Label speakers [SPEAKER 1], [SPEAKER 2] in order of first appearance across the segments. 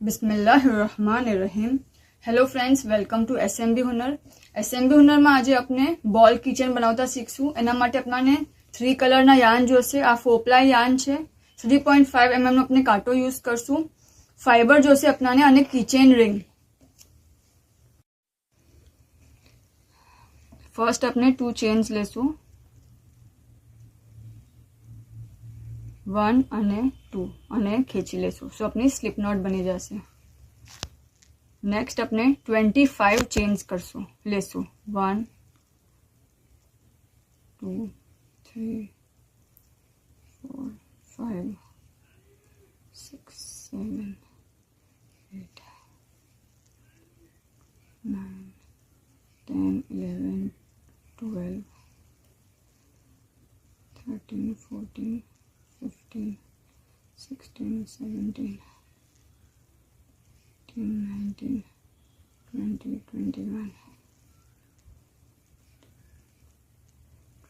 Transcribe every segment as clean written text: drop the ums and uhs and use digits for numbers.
[SPEAKER 1] બિસ્મિલ્લાહિર્રહમાનિર્રહીમ. Hello friends, welcome to SMB Hunar. SMB હુનરમાં આજે આપણે બોલ કિચન બનાવતા શીખશું. એના માટે આપણને 3 કલરના યાર્ન જોશે. આ 4 પ્લાય યાર્ન છે. 3.5 mm નો આપણે કાંટો યુઝ કરશું. ફાઈબર જોશે આપણને અને કિચન રિંગ. ફર્સ્ટ આપણે 2 ચેન્સ લેશું, 1 અને 2, અને ખેંચી લેશું. સો આપણી સ્લીપ નોટ બની જશે. નેક્સ્ટ આપણે 25 ચેન્સ કરશું, લેશું 1 2 3 4 5 6 7 8 9 10 11 12 13 14 15 16 17 19 20 21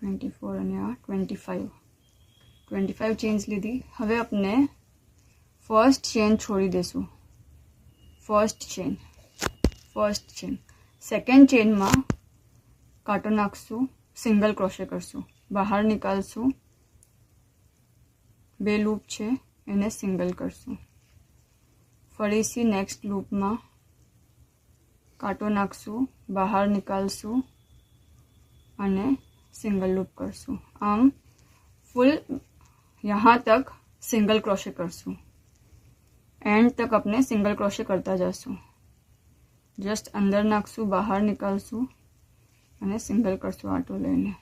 [SPEAKER 1] 24 અને આ 25 ચેન્સ લીધી. હવે આપણે ફર્સ્ટ ચેન છોડી દેશું. ફર્સ્ટ ચેન સેકન્ડ ચેનમાં કાંટો નાખશું, સિંગલ ક્રોશે કરશું, બહાર નીકાળશું. 2 લૂપ છે એને સિંગલ કરશું. ફરીથી નેક્સ્ટ લૂપમાં કાંટો નાખશું, બહાર નીકાળશું અને સિંગલ લૂપ કરશું. આમ ફૂલ यहाँ तक सिंगल क्रोशे करसूँ. एंड तक अपने सिंगल क्रोशे करता जासूँ. जस्ट अंदर नाखसूँ, बहार निकालसूँ અને સિંગલ કરશું આટો લઈને.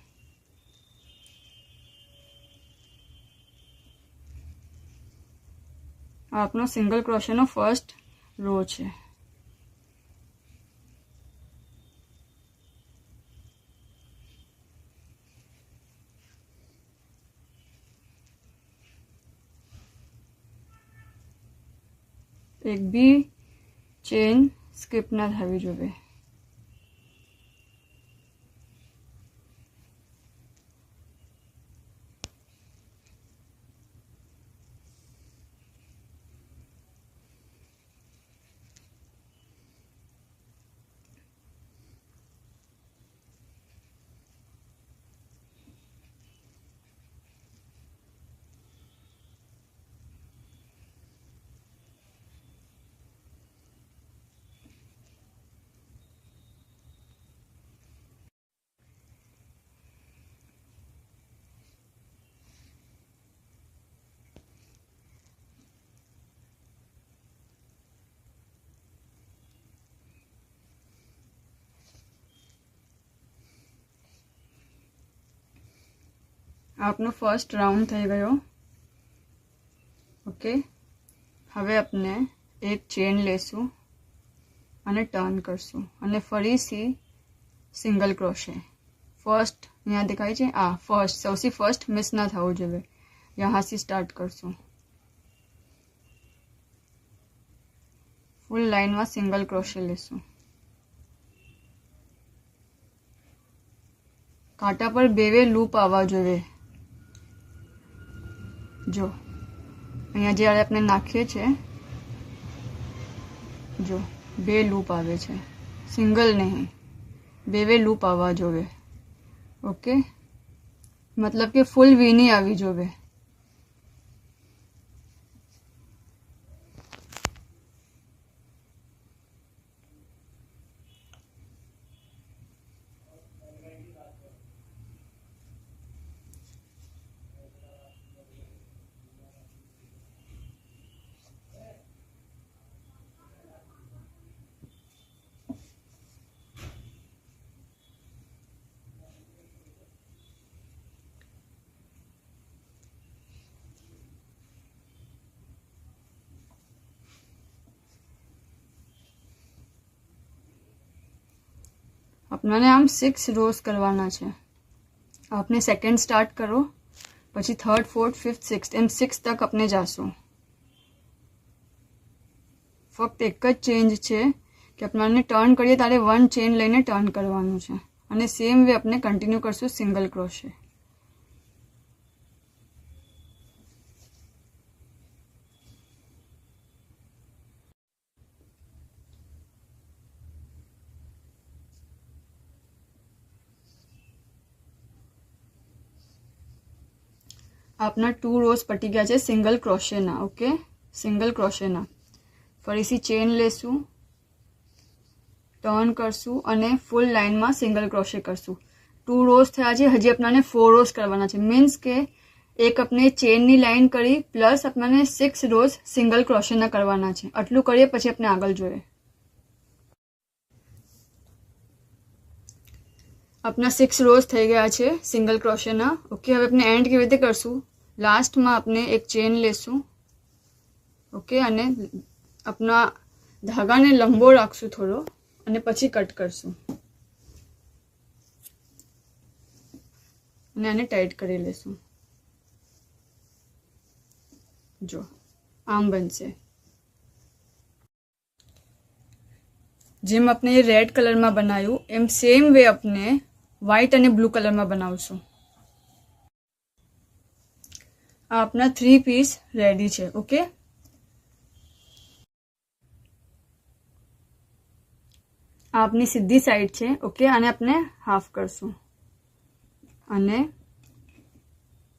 [SPEAKER 1] આ આપણો સિંગલ ક્રોશેનો ફર્સ્ટ રો છે. એક બી ચેન સ્કીપ ના થવી જોઈએ. આપનો ફર્સ્ટ રાઉન્ડ થઈ ગયો. ઓકે, હવે આપણે એક ચેન લેશું અને ટર્ન કરશું અને ફરીથી સિંગલ ક્રોશે. ફર્સ્ટ અહીંયા દેખાય છે, આ ફર્સ્ટ સૌથી ફર્સ્ટ મિસ ના થવું જોઈએ. યહાંથી સ્ટાર્ટ કરશું. ફૂલ લાઈનમાં સિંગલ ક્રોશે લેશું. કાંટા પર 2 લૂપ આવવા જોઈએ. જો અહીંયા જ્યારે આપણે નાખીએ છીએ, જો 2 લૂપ આવે છે, સિંગલ નહીં, 2 લૂપ આવવા જોઈએ. ઓકે, મતલબ કે ફૂલ વી નહીં આવી જોઈએ. अपने आम 6 रोज करवाना है. आपने सेकंड स्टार्ट करो, પછી 3rd 4th 5th 6th એમ 6 તક આપણે જાશું. ફક્ત એક જ ચેન્જ છે કે આપણે ટર્ન કરીએ ત્યારે 1 ચેન લઈને ટર્ન કરવાનું છે અને સેમ વે આપણે કન્ટિન્યુ કરશું સિંગલ ક્રોશે. આપના 2 રોઝ પટી ગયા છે સિંગલ ક્રોશેના. ઓકે, સિંગલ ક્રોશેના. ફરીથી ચેન લેશું, ટર્ન કરશું અને ફૂલ લાઇનમાં સિંગલ ક્રોશે કરશું. 2 રોઝ થયા છે, હજી આપણાને 4 રોઝ કરવાના છે. મીન્સ કે એક આપણે ચેનની લાઇન કરી પ્લસ આપણને 6 રોઝ સિંગલ ક્રોશેના કરવાના છે. આટલું કરીએ પછી આપણે આગળ જોઈએ. આપણા 6 રોઝ થઈ ગયા છે સિંગલ ક્રોશેના. ઓકે, હવે આપણે એન્ડ કેવી રીતે કરશું? લાસ્ટમાં આપણે એક ચેન લેશું. ઓકે, અને આપણા ધાગાને લંબો રાખશું થોડો અને પછી કટ કરશું અને આને ટાઈટ કરી લેશું. જો આમ બનશે. જેમ આપણે રેડ કલરમાં બનાવ્યું એમ સેમ વે આપણે વ્હાઇટ અને બ્લુ કલરમાં બનાવશું. આ આપણા 3 પીસ રેડી છે. ઓકે, આ આપની સીધી સાઈડ છે. ઓકે, આને આપણે હાફ કરશું અને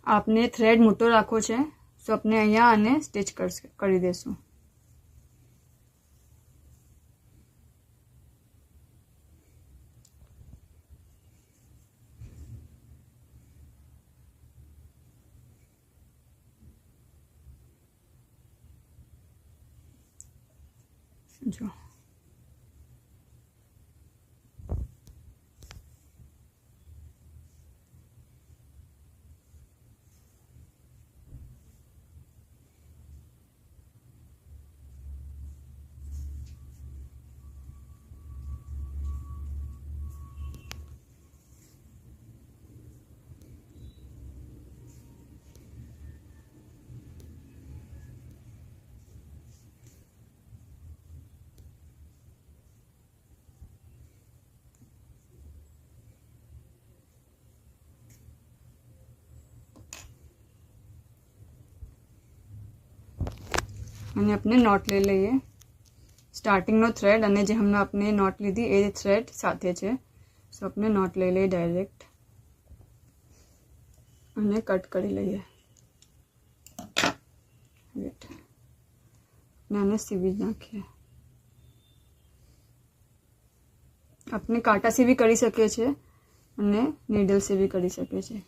[SPEAKER 1] આપને થ્રેડ મોટો રાખવો છે, તો આપણે અહીંયા આને સ્ટિચ કરી દેશું. જો અને આપણે નોટ લઈ લઈએ. સ્ટાર્ટિંગનો થ્રેડ અને જે હમણાં આપણે નોટ લીધી એ થ્રેડ સાથે છે, સો આપણે નોટ લઈ લઈએ ડાયરેક્ટ અને કટ કરી લઈએ. વેટ, આને સીવી જ નાખીએ. આપણે કાંટાથી બી કરી શકીએ છીએ અને નીડલથી બી કરી શકીએ છીએ.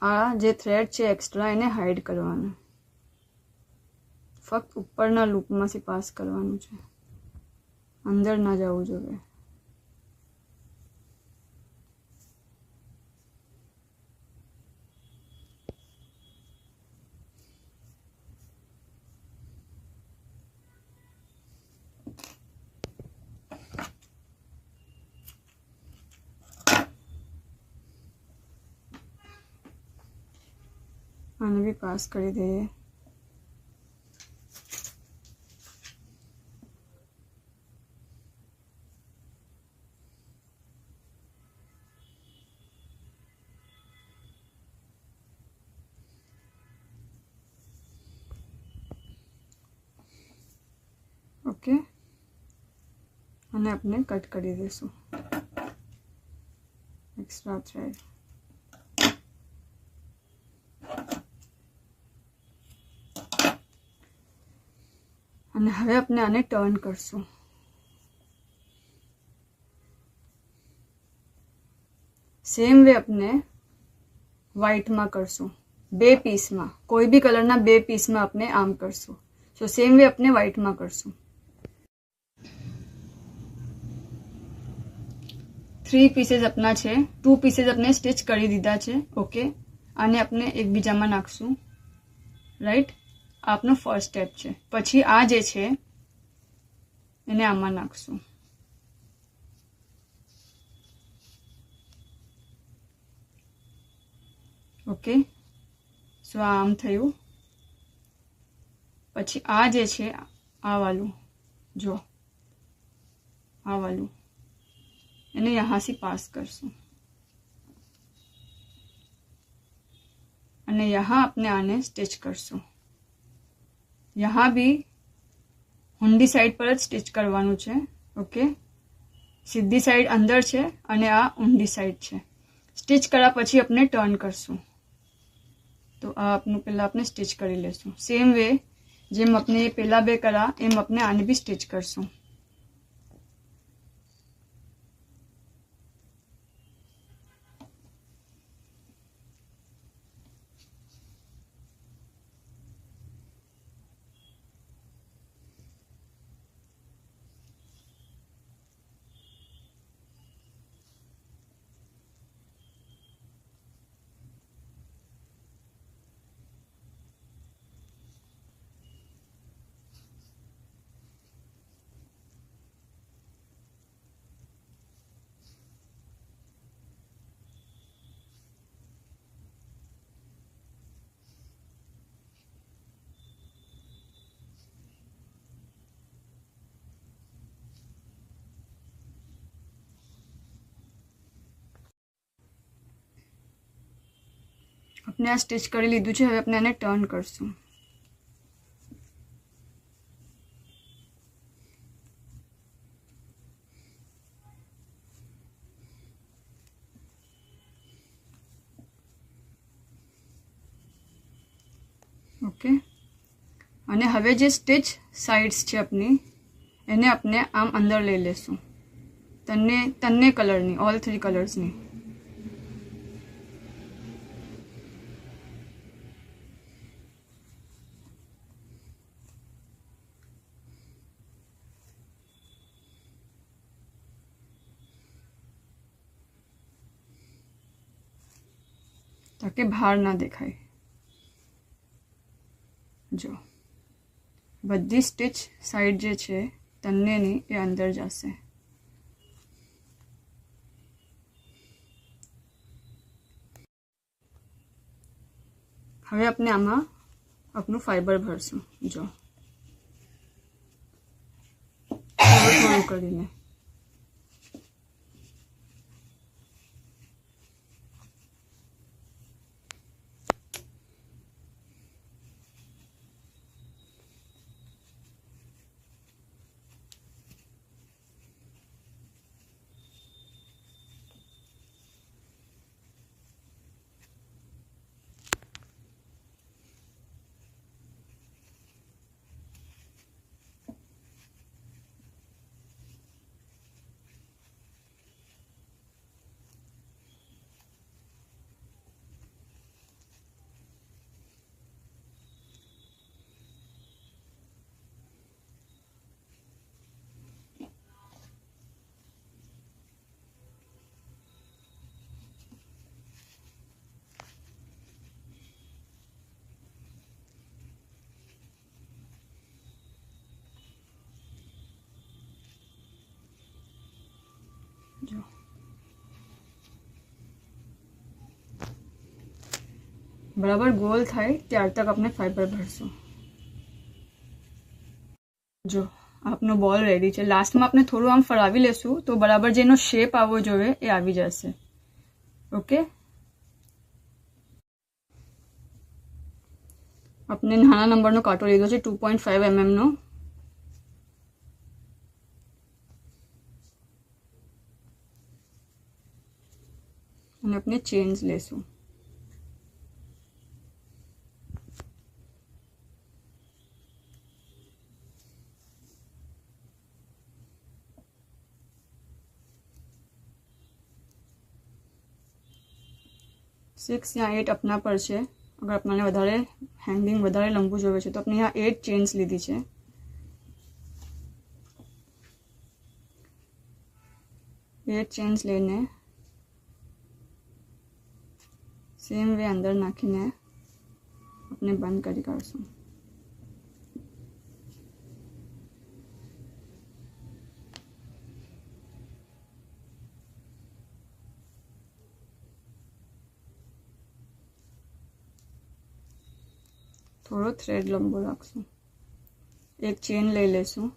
[SPEAKER 1] આ જે થ્રેડ છે એક્સ્ટ્રા એને હાઈડ કરવાનું, ફક્ત ઉપરના લૂપમાંથી પાસ કરવાનું છે, અંદર ના જવું જોઈએ. આને બી પાસ કરી દઈએ. ઓકે, અને આપણે કટ કરી દઈશું એક્સ્ટ્રા થ્રેડ. અને હવે આપણે આને ટર્ન કરશું. સેમ વે આપણે વ્હાઇટમાં કરશું, 2 પીસમાં, કોઈ બી કલરના 2 પીસમાં આપણે આમ કરશું. સો સેમ વે આપણે વ્હાઇટમાં કરશું. 3 પીસીસ આપના છે, 2 પીસીસ આપણે સ્ટિચ કરી દીધા છે. ઓકે, આને આપણે એકબીજામાં નાખશું. રાઈટ, આપનો ફર્સ્ટ સ્ટેપ છે. પછી આ જે છે એને આમાં નાખશું. ઓકે, સો આમ થયું. પછી આ જે છે આ વાલું, જો આ વાલું, એને યહાંથી પાસ કરશું અને યહાં આપણે આને સ્ટિચ કરશું. યહાં બી ઊંડી સાઈડ પર જ સ્ટિચ કરવાનું છે. ઓકે, સીધી સાઈડ અંદર છે અને આ ઊંડી સાઈડ છે. સ્ટિચ કર્યા પછી આપણે ટર્ન કરશું. तो आ आपनु पहला आपने स्टिच करी लेशुं। सेम वे जेम अपने पहला बे करा एम अपने आने भी स्टिच करशुं। अपने आ स्टिच करी लीधुं छे। हवे अपने आने टर्न करशुं। ओके अने हवे जे स्टिच साइड्स छे अपनी एने अपने आम अंदर लई लेशुं। तन्ने कलरनी, ऑल 3 कलर्सनी। ताकि बाहर ना देखाय। जो बधी स्टिच साइड जे छे तन्नेनी ए अंदर जशे। हवे अपने आमा अपनु फाइबर भरशुं। जो थोड़ું કરીને जो बराबर गोल थाय त्यार तक अपने फाइबर भरशुं। जो आपनो बॉल रेडी है। लास्ट में आपने थोड़ा आम फरावी लेशुं तो बराबर जेनो शेप आवो जोईए ए आवी जशे। ओके अपने नाना नंबरनो कांटो लीधो छे 2.5 mm नो। અને अपने चेन्स लेशुं। सिक्स या 8 अपना पर है। अगर अपने वधारे हैंगिंग वधारे लंबू जोवे छे तो अपने यहाँ 8 चेन्स लीधी है। 8 चेन्स लेने सेम वे अंदर नाखीने अपने बंद करी काढशुं। थोड़ो थ्रेड लंबो राखशुं। एक चेन लई लेशुं।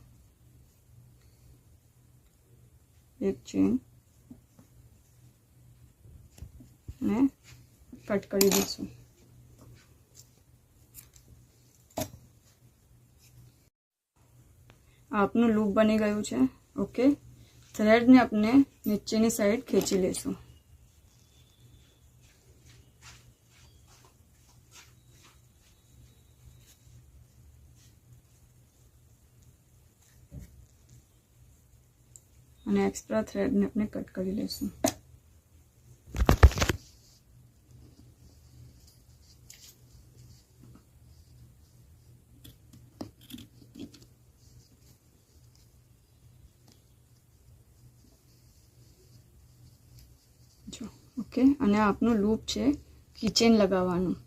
[SPEAKER 1] एक चेन ने कट करी दईशुं। आपनु लूप बनी गयुं छे। ओके थ्रेड ने अपने नीचेनी साइड खेंची लेशुं। અને એક્સ્ટ્રા થ્રેડને આપણે કટ કરી લઈશું. જો ઓકે, અને આપનું લૂપ છે કીચેન લગાવવાનું.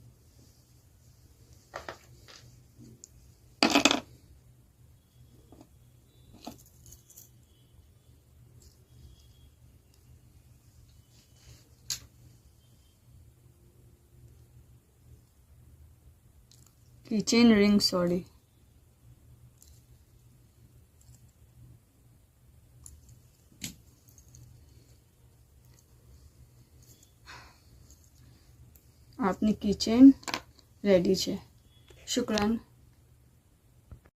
[SPEAKER 1] keychain ring, sorry. આપની keychain રેડી છે. શુક્રાન.